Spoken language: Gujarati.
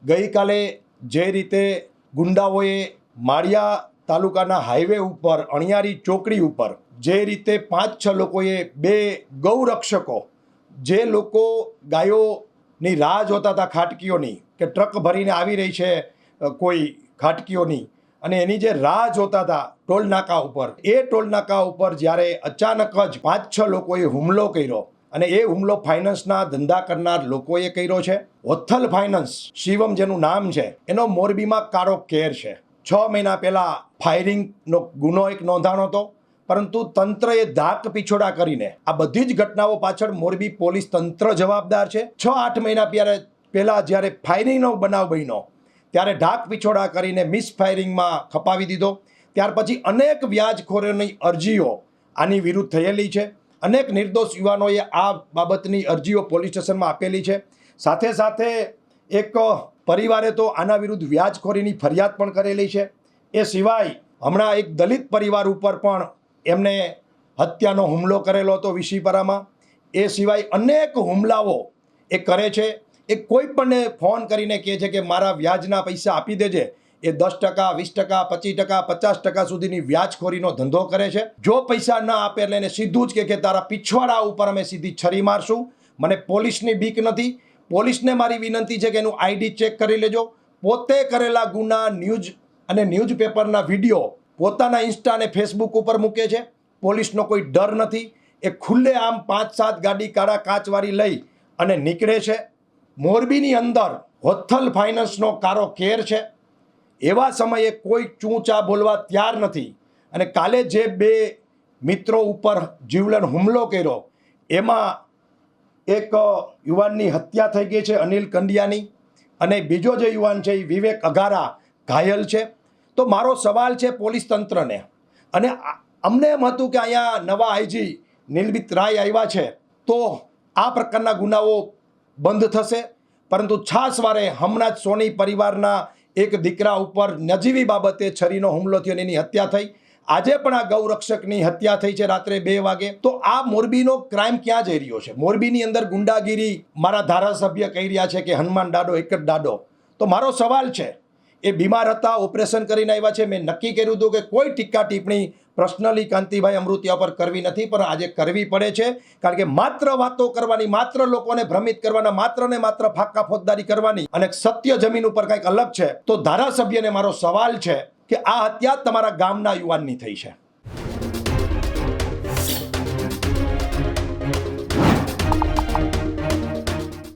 ગઈકાલે જે રીતે ગુંડાઓએ માળિયા તાલુકાના હાઈવે ઉપર અણિયારી ચોકડી ઉપર જે રીતે 5-6 લોકોએ 2 ગૌરક્ષકો જે લોકો ગાયોની રાહ જોતા હતા ખાટકીઓની કે ટ્રક ભરીને આવી રહી છે કોઈ ખાટકીઓની અને એની જે રાહ જોતા હતા ટોલ નાકા ઉપર, એ ટોલ નાકા ઉપર જ્યારે અચાનક જ 5-6 લોકોએ હુમલો કર્યો અને એ હુમલો ફાઇનાન્સના ધંધા કરનાર લોકોએ કર્યો છે. વત્થલ ફાઇનાન્સ શિવમ જેનું નામ છે એનો મોરબીમાં કાળો કેર છે. 6 મહિના પહેલાં ફાયરિંગનો ગુનો એક નોંધાણો હતો, પરંતુ તંત્રએ ધાક પીછોડા કરીને આ બધી જ ઘટનાઓ પાછળ મોરબી પોલીસ તંત્ર જવાબદાર છે. 6-8 મહિના પહેલાં જ્યારે ફાયરિંગનો બનાવ બન્યો ત્યારે ઢાક પીછોડા કરીને મિસફાયરિંગમાં ખપાવી દીધો. ત્યાર પછી અનેક વ્યાજખોરોની અરજીઓ આની વિરુદ્ધ થયેલી છે. અનેક નિર્દોષ યુવાનોએ આ બાબતની અરજીઓ પોલીસ સ્ટેશનમાં આપેલી છે. સાથે સાથે એક પરિવારે તો આના વિરુદ્ધ વ્યાજખોરીની ફરિયાદ પણ કરેલી છે. એ સિવાય હમણાં એક દલિત પરિવાર ઉપર પણ એમને હત્યાનો હુમલો કરેલો હતો વિશીપરામાં. એ સિવાય અનેક હુમલાઓ એ કરે છે. એ કોઈ પણને ફોન કરીને કહે છે કે મારા વ્યાજના પૈસા આપી દેજે. એ 10%, 20%, 25%, 50% સુધીની વ્યાજખોરીનો ધંધો કરે છે. જો પૈસા ન આપે એટલે એને સીધું જ કે તારા પીછવાડા ઉપર અમે સીધી છરી મારશું. મને પોલીસની બીક નથી. પોલીસને મારી વિનંતી છે કે એનું આઈડી ચેક કરી લેજો. પોતે કરેલા ગુના ન્યૂઝ અને ન્યૂઝપેપરના વિડીયો પોતાના ઇન્સ્ટા અને ફેસબુક ઉપર મૂકે છે. પોલીસનો કોઈ ડર નથી. એ ખુલ્લે આમ 5-7 ગાડી કાળા કાચવાળી લઈ અને નીકળે છે. મોરબીની અંદર વત્થલ ફાઇનાન્સનો કાળો કેર છે. એવા સમયે કોઈ ચૂંચા બોલવા તૈયાર નથી. અને કાલે જે 2 મિત્રો ઉપર જીવલેણ હુમલો કર્યો એમાં એક યુવાનની હત્યા થઈ ગઈ છે, અનિલ કંડિયાની, અને બીજો જે યુવાન છે એ વિવેક અઘારા ઘાયલ છે. તો મારો સવાલ છે પોલીસ તંત્રને, અને અમને એમ હતું કે અહીંયા નવા આઈજી નિલબિત રાય આવ્યા છે તો આ પ્રકારના ગુનાઓ બંધ થશે, પરંતુ છાસવારે હમણાં જ સોની પરિવારના એક દીકરા ઉપર નજીવી બાબતે છરીનો હુમલો થયો અને એની હત્યા થઈ. આજે પણ આ ગૌરક્ષકની હત્યા થઈ છે રાત્રે 2 વાગે. તો આ મોરબીનો ક્રાઇમ ક્યાં જઈ રહ્યો છે? મોરબીની અંદર ગુંડાગીરી મારા ધારાસભ્ય કહી રહ્યા છે કે હનુમાન દાડો એક જ દાડો. તો મારો સવાલ છે, એ બીમાર હતા, ઓપરેશન કરીને આવ્યા છે. મેં નક્કી કર્યું હતું કે કોઈ ટીકા ટિપ્પણી પર્સનલી કાંતિભાઈ અમૃતિયા પર કરવી નથી, પણ આજે કરવી પડે છે. કારણ કે માત્ર વાતો કરવાની, માત્ર લોકોને ભ્રમિત કરવાના, માત્ર ને માત્ર ફાંકા ફોજદારી કરવાની અને સત્ય જમીન ઉપર કંઈક અલગ છે. તો ધારાસભ્યને મારો સવાલ છે કે આ હત્યા તમારા ગામના યુવાનની થઈ છે.